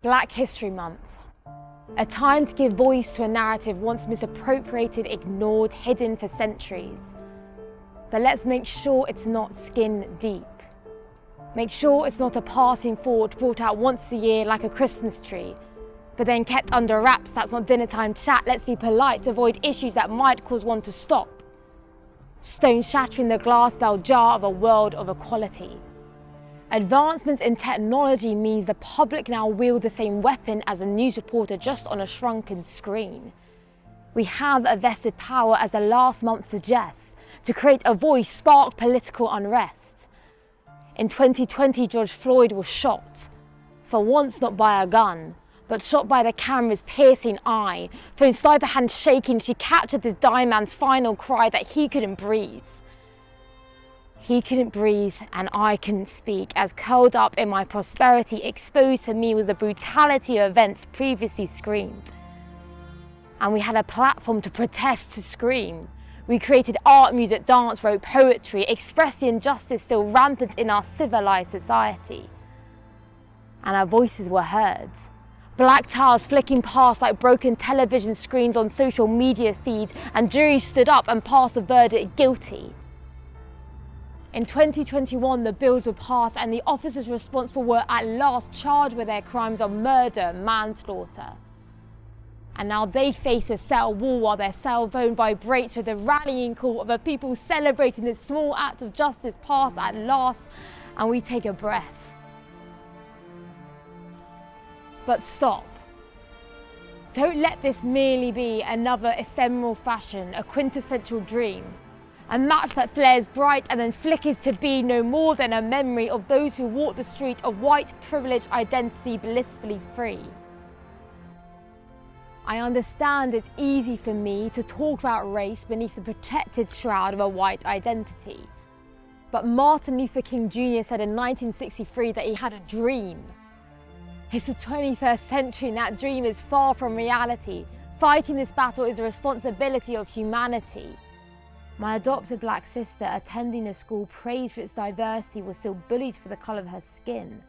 Black History Month. A time to give voice to a narrative once misappropriated, ignored, hidden for centuries. But let's make sure it's not skin deep. Make sure it's not a passing thought brought out once a year like a Christmas tree, but then kept under wraps. That's not dinner time chat. Let's be polite to avoid issues that might cause one to stop. Stone shattering the glass bell jar of a world of equality. Advancements in technology means the public now wield the same weapon as a news reporter, just on a shrunken screen. We have a vested power, as the last month suggests, to create a voice, spark political unrest. In 2020, George Floyd was shot, for once not by a gun, but shot by the camera's piercing eye. For his sniper hand shaking, she captured this dying man's final cry that he couldn't breathe. He couldn't breathe and I couldn't speak, as curled up in my prosperity, exposed to me was the brutality of events previously screamed. And we had a platform to protest, to scream. We created art, music, dance, wrote poetry, expressed the injustice still rampant in our civilized society. And our voices were heard. Black towers flicking past like broken television screens on social media feeds, and juries stood up and passed a verdict guilty. In 2021, the bills were passed and the officers responsible were at last charged with their crimes of murder, manslaughter. And now they face a cell wall while their cell phone vibrates with the rallying call of a people celebrating this small act of justice passed at last, and we take a breath. But stop. Don't let this merely be another ephemeral fashion, a quintessential dream. A match that flares bright and then flickers to be no more than a memory of those who walk the street of white privilege identity blissfully free. I understand it's easy for me to talk about race beneath the protected shroud of a white identity. But Martin Luther King Jr. said in 1963 that he had a dream. It's the 21st century and that dream is far from reality. Fighting this battle is a responsibility of humanity. My adopted black sister, attending a school praised for its diversity, was still bullied for the colour of her skin.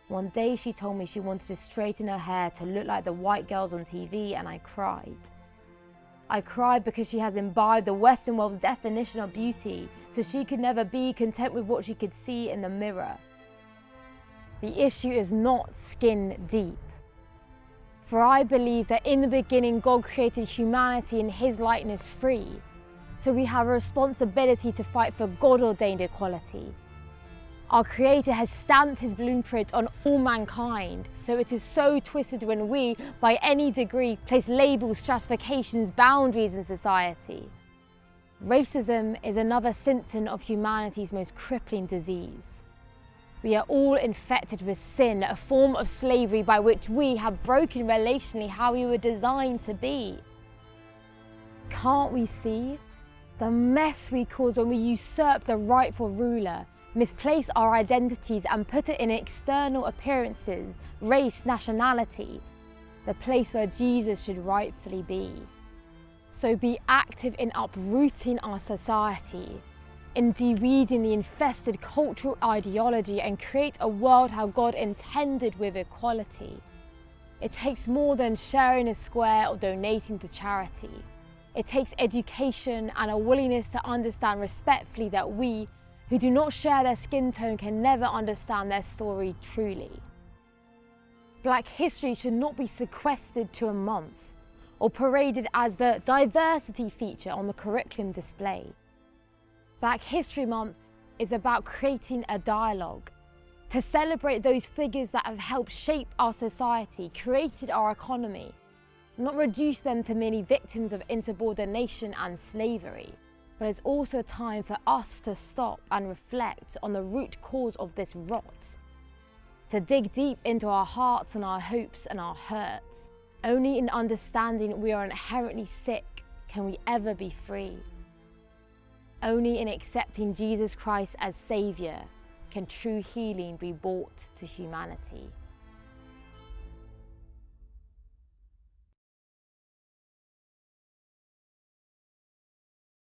One day she told me she wanted to straighten her hair to look like the white girls on TV, and I cried. I cried because she has imbibed the Western world's definition of beauty, so she could never be content with what she could see in the mirror. The issue is not skin deep. For I believe that in the beginning God created humanity in His likeness free. So we have a responsibility to fight for God-ordained equality. Our Creator has stamped His blueprint on all mankind, so it is so twisted when we, by any degree, place labels, stratifications, boundaries in society. Racism is another symptom of humanity's most crippling disease. We are all infected with sin, a form of slavery by which we have broken relationally how we were designed to be. Can't we see the mess we cause when we usurp the rightful ruler, misplace our identities and put it in external appearances, race, nationality, the place where Jesus should rightfully be? So be active in uprooting our society, in de-weeding the infested cultural ideology, and create a world how God intended with equality. It takes more than sharing a square or donating to charity. It takes education and a willingness to understand respectfully that we, who do not share their skin tone, can never understand their story truly. Black history should not be sequestered to a month or paraded as the diversity feature on the curriculum display. Black History Month is about creating a dialogue to celebrate those figures that have helped shape our society, created our economy, not reduce them to merely victims of insubordination and slavery, but it's also a time for us to stop and reflect on the root cause of this rot, to dig deep into our hearts and our hopes and our hurts. Only in understanding we are inherently sick can we ever be free. Only in accepting Jesus Christ as Saviour can true healing be brought to humanity.